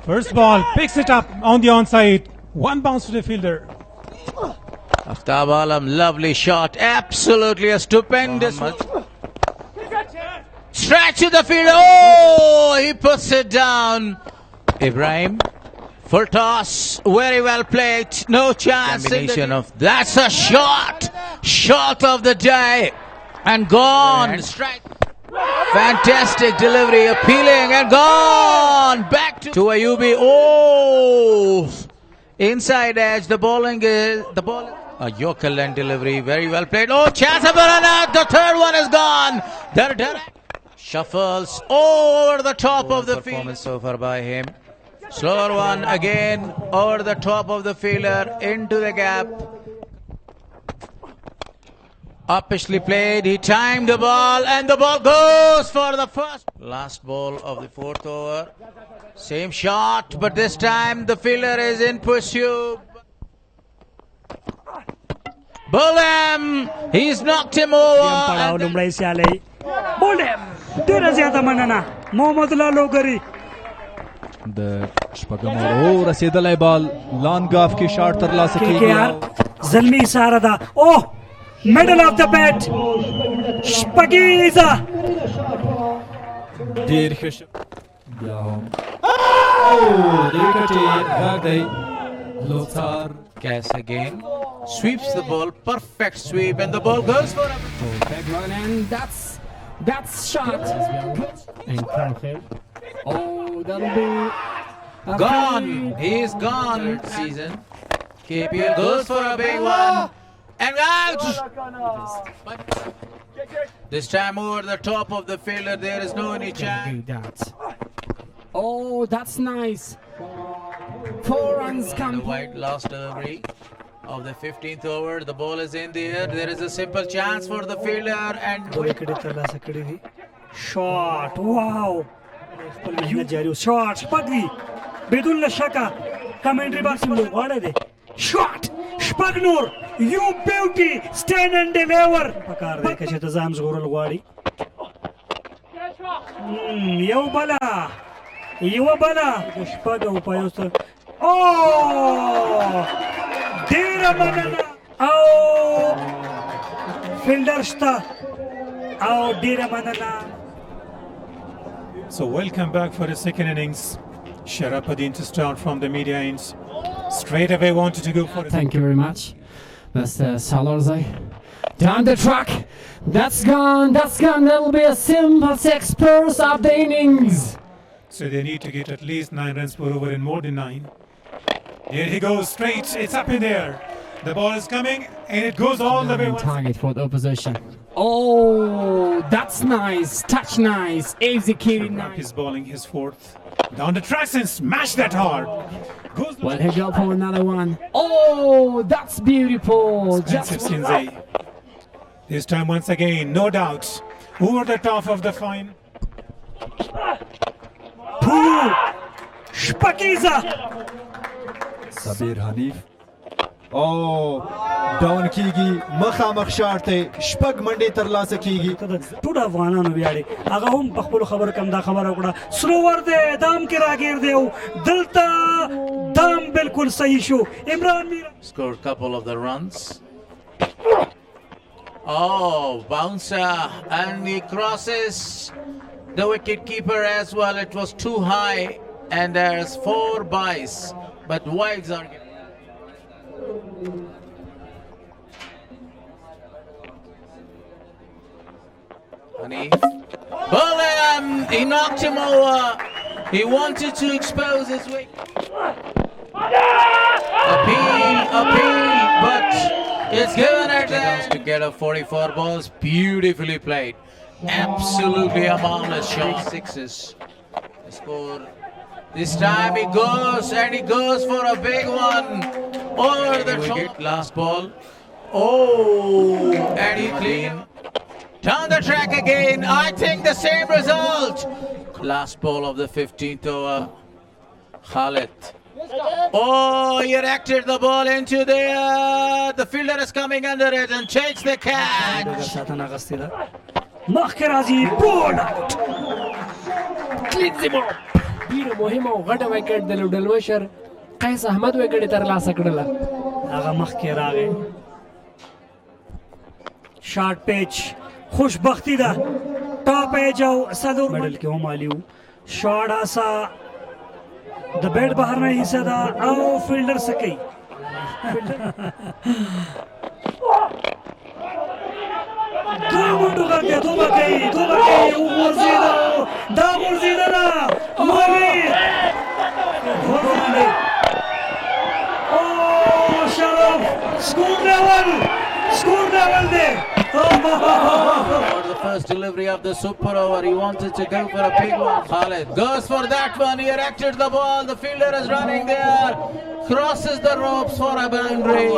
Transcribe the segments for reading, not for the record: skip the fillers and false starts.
First ball, picks it up on the onside. One bounce to the fielder. Aftab Alam, lovely shot. Absolutely a stupendous stretch to the field. Oh, he puts it down. Ibrahim, full toss, very well played. No chance. Combination of that's a shot of the day, and gone. Strike. Fantastic delivery, appealing and gone. Back to Ayubi. Oh, inside edge. The ball. A Yorker land delivery, very well played. Oh, chance of a run out. The third one is gone. Shuffles over the top of the field. Performance so far by him. Slower one again over the top of the fielder into the gap. Uppishly played. He timed the ball and the ball goes for the first. Last ball of the fourth over. Same shot, but this time the fielder is in pursuit. Bulem, he's knocked him over. د شپږم اور رسیدلای بال لانګ اف کې شاټ تر لاسه کیږي زلمی ساره دا اوه middle of the bat شپږیزه ډیر ښه بیا هم او ریکټي غاډي لوثار Gas again, sweeps the ball, perfect sweep, and the ball goes for a back run, and that's shot. And oh, that'll be gone. He's gone. Season. KPL goes for a big one, and out. But this time over the top of the fielder, there is no any chance. Oh, that's nice. 4 runs come. The white last delivery of the 15th over. The ball is in the air. There is a simple chance for the fielder and shot. Wow. Shot. Spagli. Bedul shaka. Commentary box में लोग वाले दे. Shot. Spagnur. You beauty. Stand and deliver. पकार दे कैसे तो जाम ज़ोरल वाली. यो बला. You bala, Shpaga upayosta. Oh, Dera Manana. Oh, Fildersta. Oh, Dera Manana. So welcome back for the second innings. Sharafuddin to start from the media ends. Straight away wanted to go for it. Thank you very much, Mr. Salorzai. Down the track. That's gone. That'll be a simple 6 pers of the innings. So they need to get at least 9 runs per over and more than 9. Here he goes straight. It's up in there. The ball is coming and it goes all the way. Target for the opposition. Oh, that's nice. Touch nice. Executed nice. He's bowling his fourth. Down the tracks and smash that hard. Well, he go for another one. Oh, that's beautiful. Just Sinzay. This time once again, no doubts. Over the top of the fine. Shpakiza Sabir Hanif او ډاون کیږي مخامخ شارته شپږ منډي تر لاسه کیږي ټول افغانانو ویاړي هغه هم په خپل خبر کم دا خبره وکړه سرور دې دام کې راګیر دیو دلته دام بالکل صحیح شو عمران میر scored a couple of the runs. Oh, bouncer, and he crosses the wicket keeper as well. It was too high, and there's 4 byes, but wides are given. Bulem, he knocked him over. He wanted to expose his wicket. Appeal, but it's given at the end. To get a 44 balls, beautifully played. Absolutely a marvelous shot. 6s. The score. This time he goes and he goes for a big one over the top. Last ball. Oh, and he clean. Down the track again. I think the same result. Last ball of the 15th over. Khalid. Oh, he erected the ball into the air. The fielder is coming under it and takes the catch. Makhrazi ball out. Cleans him up. ډیره مهمه او غټه وکټ د لوډل مشر قیس احمد وکټ ترلاسه کړله هغه مخکې راغی شارټ پیچ خوشبختی ده ټاپ ایج او صدور مډل کې هم علی شارټ آسا د بیټ بهر نه حصہ ده او فیلډر سکی دومره کوي ورزیده دا ورزیده ده مولید او شرف سکور لیول there For the first delivery of the super over, he wanted to go for a big one. Khalid goes for that one. He erected the ball. The fielder is running there. Crosses the ropes for a boundary.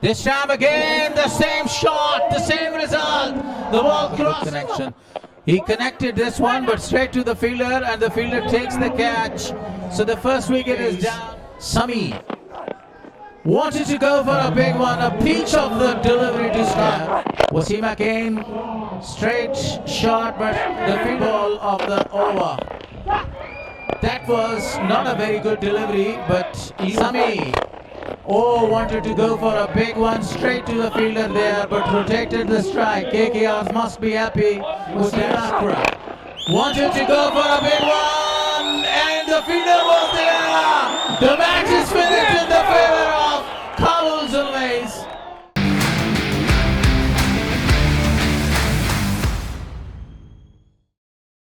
This time again, the same shot, the same result. The ball crosses. Connection. He connected this one, but straight to the fielder, and the fielder takes the catch. So the first wicket is down. Sami wanted to go for a big one, a peach of the delivery to start. Wasim again, straight shot, but the field ball of the over. That was not a very good delivery, but Sami wanted to go for a big one straight to the fielder there, but protected the strike. KKR must be happy with their Akra. Wanted to go for a big one, and the fielder was there. The match is